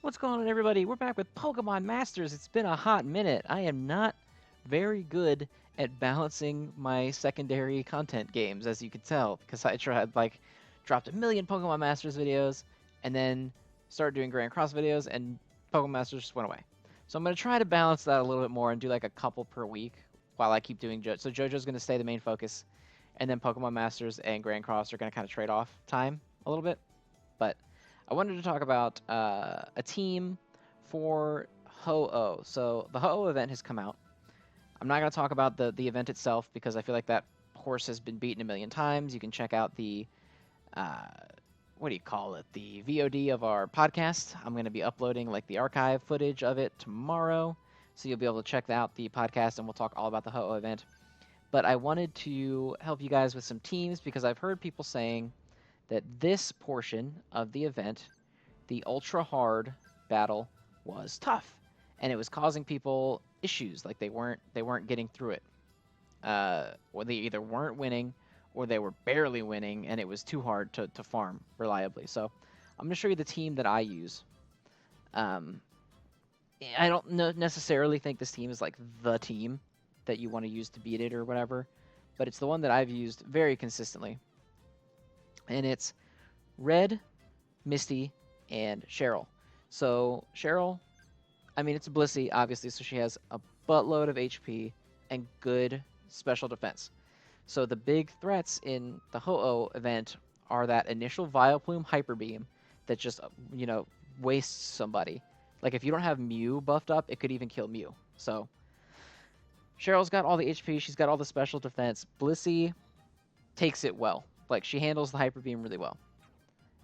What's going on, everybody? We're back with Pokemon Masters. It's been a hot minute. I am not very good at balancing my secondary content games, as you can tell, because I tried, dropped a million Pokemon Masters videos, and then started doing Grand Cross videos, and Pokemon Masters just went away. So I'm going to try to balance that a little bit more and do like a couple per week while I keep doing JoJo. So JoJo's going to stay the main focus, and then Pokemon Masters and Grand Cross are going to kind of trade off time a little bit. But I wanted to talk about a team for Ho-Oh. So the Ho-Oh event has come out. I'm not going to talk about the event itself because I feel like that horse has been beaten a million times. You can check out the, what do you call it, the VOD of our podcast. I'm going to be uploading like the archive footage of it tomorrow. So you'll be able to check out the podcast and we'll talk all about the Ho-Oh event. But I wanted to help you guys with some teams because I've heard people saying that this portion of the event, the ultra hard battle, was tough, and it was causing people issues. Like they weren't getting through it, or they either weren't winning, or they were barely winning, and it was too hard to farm reliably. So I'm gonna show you the team that I use. Um, I don't necessarily think this team is like the team that you want to use to beat it or whatever, but it's the one that I've used very consistently. And it's Red, Misty, and Cheryl. So Cheryl, I mean, it's Blissey, obviously, so she has a buttload of HP and good special defense. So the big threats in the Ho-Oh event are that initial Vileplume Hyper Beam that just, wastes somebody. Like, if you don't have Mew buffed up, it could even kill Mew. So Cheryl's got all the HP, she's got all the special defense. Blissey takes it well. Like, she handles the Hyper Beam really well.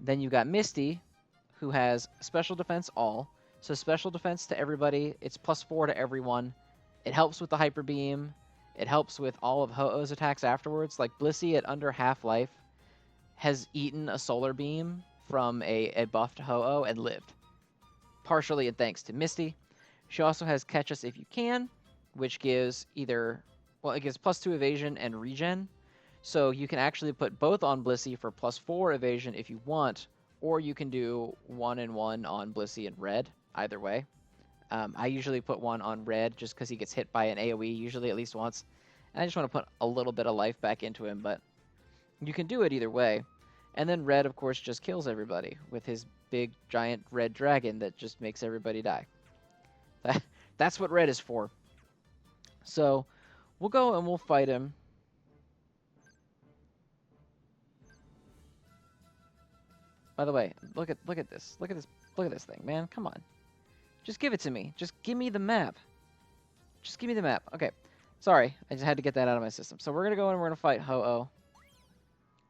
Then you got Misty, who has special defense all. So special defense to everybody. It's +4 to everyone. It helps with the Hyper Beam. It helps with all of Ho-Oh's attacks afterwards. Like Blissey at under half life has eaten a Solar Beam from a buffed Ho-Oh and lived. Partially thanks to Misty. She also has Catch Us If You Can, which gives it gives +2 evasion and regen. So you can actually put both on Blissey for +4 evasion if you want, or you can do 1 and 1 on Blissey and Red, either way. I usually put one on Red just because he gets hit by an AoE, usually at least once. And I just want to put a little bit of life back into him, but you can do it either way. And then Red, of course, just kills everybody with his big, giant red dragon that just makes everybody die. That's what Red is for. So we'll go and we'll fight him. By the way, look at this. Look at this thing, man. Come on. Just give it to me. Just give me the map. Just give me the map. Okay. Sorry. I just had to get that out of my system. So we're going to go and we're going to fight Ho-Oh.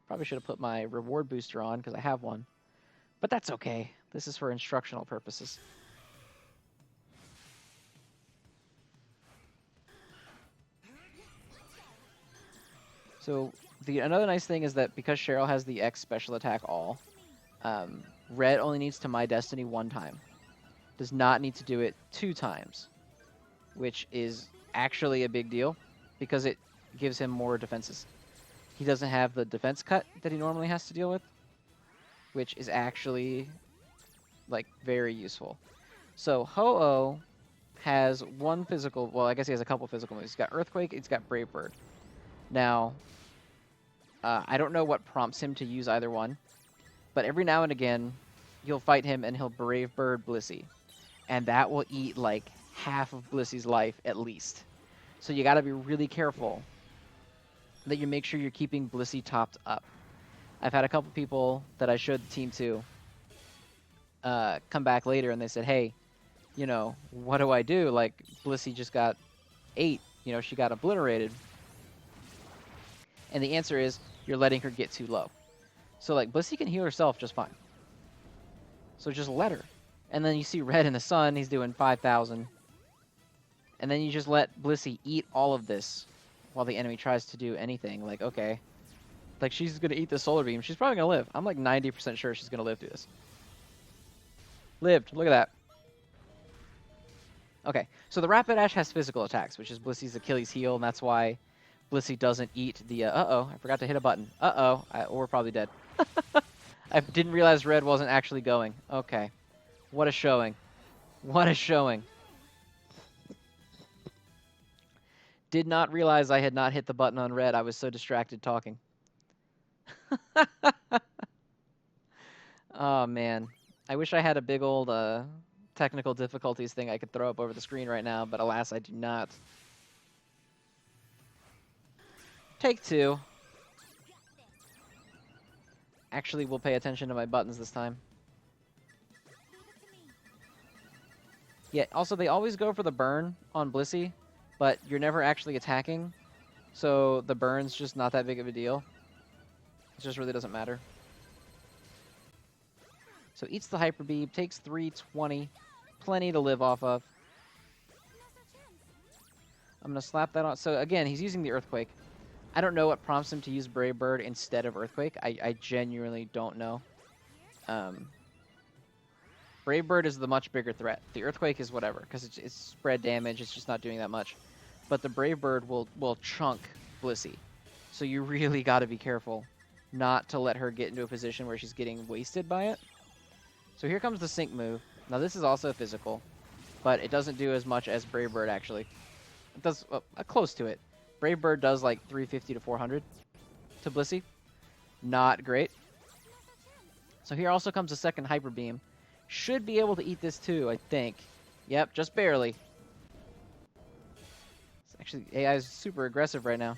Probably should have put my reward booster on because I have one. But that's okay. This is for instructional purposes. So another nice thing is that because Cheryl has the X special attack all, Red only needs to My Destiny 1 time. Does not need to do it 2 times, which is actually a big deal because it gives him more defenses. He doesn't have the defense cut that he normally has to deal with, which is actually like very useful. So Ho-Oh has one physical, well, I guess he has a couple physical moves. He's got Earthquake, he's got Brave Bird. Now, I don't know what prompts him to use either one, but every now and again, you'll fight him and he'll Brave Bird Blissey. And that will eat like half of Blissey's life at least. So you gotta be really careful that you make sure you're keeping Blissey topped up. I've had a couple people that I showed the team to come back later and they said, hey, what do I do? Like, Blissey just got 8. She got obliterated. And the answer is, you're letting her get too low. So, like, Blissey can heal herself just fine. So just let her. And then you see Red in the sun, he's doing 5,000. And then you just let Blissey eat all of this while the enemy tries to do anything. Like, okay. Like, she's going to eat the Solar Beam. She's probably going to live. I'm like 90% sure she's going to live through this. Lived. Look at that. Okay. So the Rapid Ash has physical attacks, which is Blissey's Achilles heel, and that's why Blissey doesn't eat the... uh-oh, I forgot to hit a button. Uh-oh, we're probably dead. I didn't realize Red wasn't actually going. Okay. What a showing. What a showing. Did not realize I had not hit the button on red. I was so distracted talking. Oh, man. I wish I had a big old technical difficulties thing I could throw up over the screen right now, but alas, I do not. Take two. Actually, we'll pay attention to my buttons this time. Yeah, also, they always go for the burn on Blissey, but you're never actually attacking, so the burn's just not that big of a deal. It just really doesn't matter. So eats the Hyper Beam, takes 320, plenty to live off of. I'm going to slap that on. So again, he's using the Earthquake. I don't know what prompts him to use Brave Bird instead of Earthquake. I genuinely don't know. Brave Bird is the much bigger threat. The Earthquake is whatever, because it's spread damage. It's just not doing that much. But the Brave Bird will chunk Blissey. So you really got to be careful not to let her get into a position where she's getting wasted by it. So here comes the Sync move. Now this is also physical, but it doesn't do as much as Brave Bird actually. It does close to it. Brave Bird does like 350 to 400 to Blissey. Not great. So here also comes a second Hyper Beam. Should be able to eat this too, I think. Yep, just barely. Actually, AI is super aggressive right now.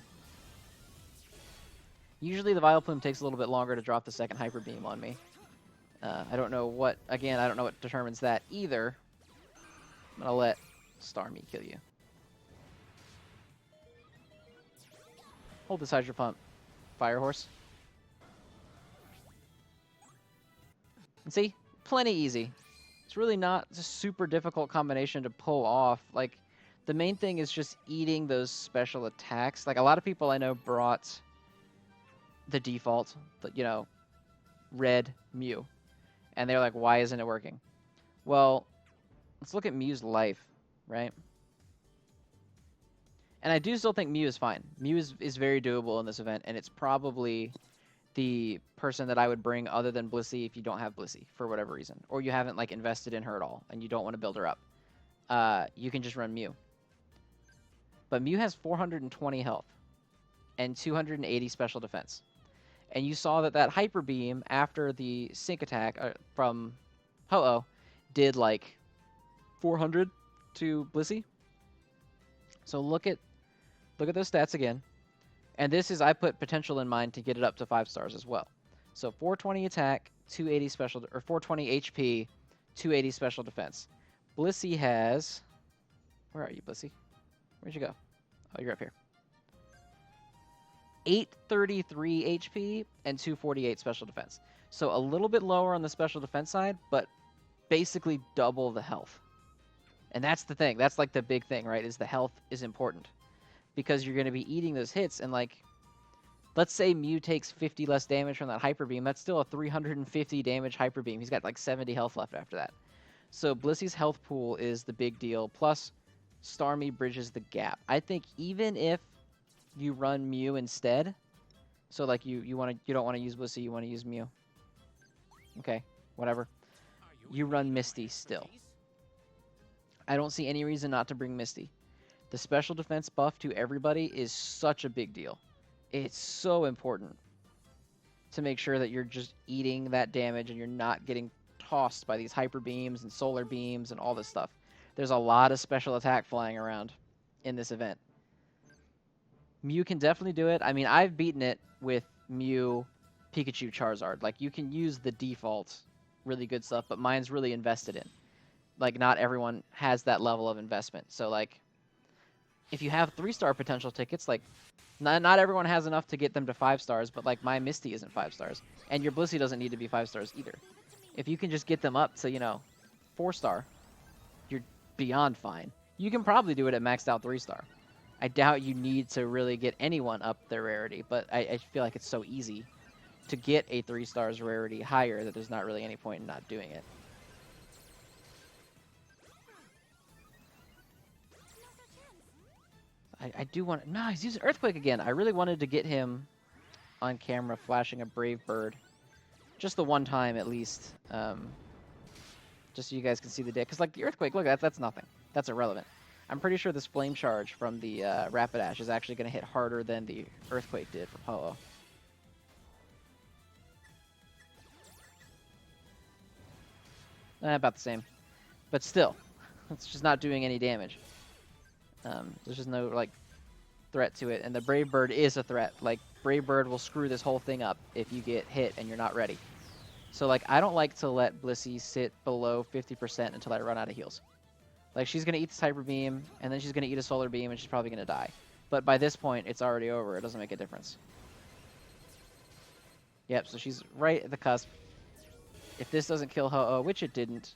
Usually the Vileplume takes a little bit longer to drop the second Hyper Beam on me. I don't know what, again, I don't know what determines that either. I'm going to let Starmie kill you. Hold this Hydro Pump, Fire Horse. And see? Plenty easy. It's really not a super difficult combination to pull off. Like, the main thing is just eating those special attacks. Like, a lot of people I know brought the default, you know, red Mew. And they're like, why isn't it working? Well, let's look at Mew's life, right? And I do still think Mew is fine. Mew is very doable in this event, and it's probably the person that I would bring other than Blissey if you don't have Blissey for whatever reason. Or you haven't like invested in her at all, and you don't want to build her up. You can just run Mew. But Mew has 420 health and 280 special defense. And you saw that Hyper Beam after the sync attack from Ho-Oh did like 400 to Blissey. So look at those stats again. And this is, I put potential in mind to get it up to 5 stars as well. So 420 attack, 280 special, or 420 HP, 280 special defense. Blissey has, where are you, Blissey? Where'd you go? Oh, you're up here. 833 HP and 248 special defense. So a little bit lower on the special defense side, but basically double the health. And that's the thing. That's like the big thing, right? Is the health is important. Because you're going to be eating those hits, and like, let's say Mew takes 50 less damage from that Hyper Beam. That's still a 350 damage Hyper Beam. He's got like 70 health left after that. So Blissey's health pool is the big deal. Plus, Starmie bridges the gap. I think even if you run Mew instead, so like you don't want to use Blissey, you want to use Mew. Okay, whatever. You run Misty still. I don't see any reason not to bring Misty. The special defense buff to everybody is such a big deal. It's so important to make sure that you're just eating that damage and you're not getting tossed by these hyper beams and solar beams and all this stuff. There's a lot of special attack flying around in this event. Mew can definitely do it. I mean, I've beaten it with Mew, Pikachu, Charizard. Like, you can use the default really good stuff, but mine's really invested in. Like, not everyone has that level of investment. So, like, if you have 3-star potential tickets, like, not everyone has enough to get them to 5 stars, but, like, my Misty isn't 5 stars. And your Blissey doesn't need to be 5 stars either. If you can just get them up to, you know, 4-star, you're beyond fine. You can probably do it at maxed out 3-star. I doubt you need to really get anyone up their rarity, but I feel like it's so easy to get a 3 stars rarity higher that there's not really any point in not doing it. I do want to... No, he's using Earthquake again. I really wanted to get him on camera flashing a Brave Bird. Just the one time, at least. just so you guys can see the day. Because like the Earthquake, look, that's nothing. That's irrelevant. I'm pretty sure this Flame Charge from the Rapidash is actually going to hit harder than the Earthquake did for Ho-Oh. About the same. But still, it's just not doing any damage. There's just no, like, threat to it. And the Brave Bird is a threat. Like, Brave Bird will screw this whole thing up if you get hit and you're not ready. So, like, I don't like to let Blissey sit below 50% until I run out of heals. Like, she's going to eat this Hyper Beam, and then she's going to eat a Solar Beam, and she's probably going to die. But by this point, it's already over. It doesn't make a difference. Yep, so she's right at the cusp. If this doesn't kill Ho-Oh, which it didn't,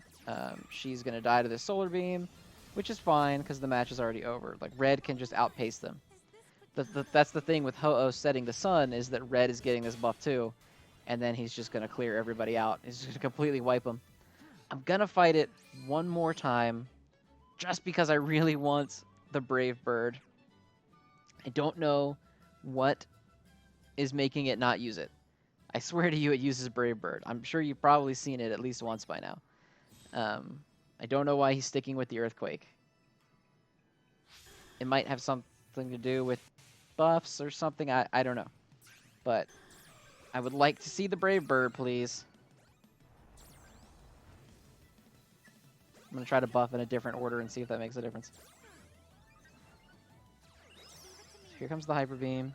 she's going to die to this Solar Beam, which is fine because the match is already over. Like, Red can just outpace them. That's the thing with Ho-Oh setting the Sun, is that Red is getting this buff too, and then he's just going to clear everybody out. He's just going to completely wipe them. I'm going to fight it one more time just because I really want the Brave Bird. I don't know what is making it not use it. I swear to you, it uses Brave Bird. I'm sure you've probably seen it at least once by now. I don't know why he's sticking with the Earthquake. It might have something to do with buffs or something. I don't know. But I would like to see the Brave Bird, please. I'm going to try to buff in a different order and see if that makes a difference. Here comes the Hyper Beam.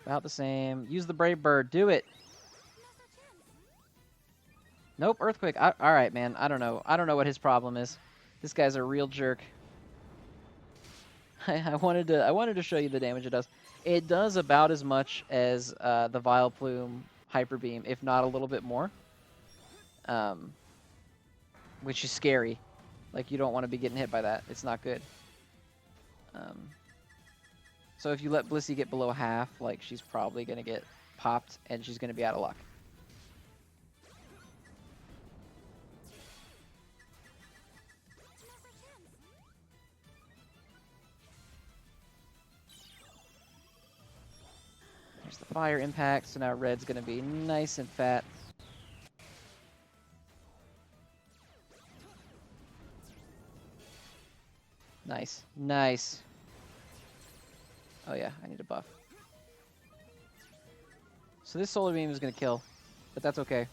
About the same. Use the Brave Bird. Do it. Nope, Earthquake. All right, man. I don't know. I don't know what his problem is. This guy's a real jerk. I wanted to show you the damage it does. It does about as much as the Vileplume Hyper Beam, if not a little bit more. Which is scary. Like, you don't want to be getting hit by that. It's not good. So if you let Blissey get below half, like, she's probably going to get popped, and she's going to be out of luck. There's the Fire Impact, so now Red's going to be nice and fat. Nice. Nice. Oh yeah, I need a buff. So this Solar Beam is going to kill, but that's okay.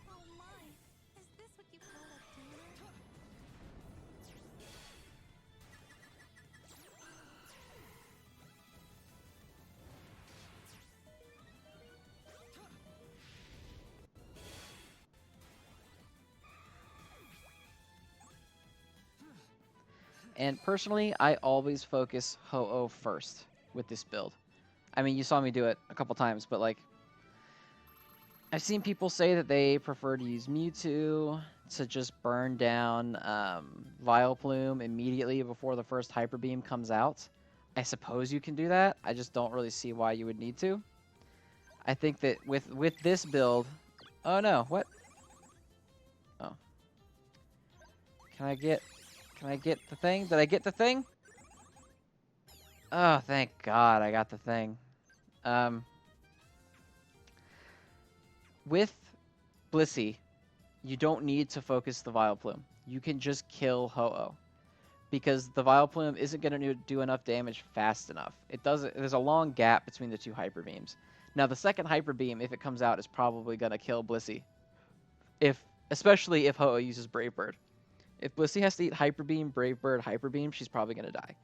Oh my, is this what you call a dinner? And personally, I always focus Ho-Oh first with this build. I mean, you saw me do it a couple times, but like, I've seen people say that they prefer to use Mewtwo to just burn down Vileplume immediately before the first Hyper Beam comes out. I suppose you can do that. I just don't really see why you would need to. I think that with this build... Oh no, what? Oh. Can I get the thing? Did I get the thing? Oh, thank God I got the thing. With Blissey, you don't need to focus the Vileplume. You can just kill Ho-Oh. Because the Vileplume isn't going to do enough damage fast enough. There's a long gap between the two Hyper Beams. Now, the second Hyper Beam, if it comes out, is probably going to kill Blissey. Especially if Ho-Oh uses Brave Bird. If Blissey has to eat Hyper Beam, Brave Bird, Hyper Beam, she's probably going to die.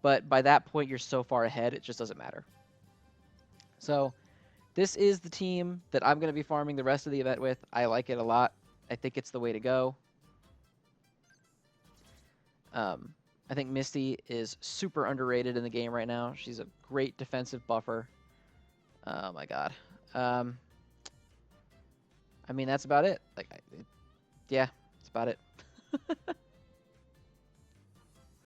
But by that point, you're so far ahead, it just doesn't matter. So, this is the team that I'm going to be farming the rest of the event with. I like it a lot. I think it's the way to go. I think Misty is super underrated in the game right now. She's a great defensive buffer. Oh my God. I mean, that's about it. Yeah, that's about it.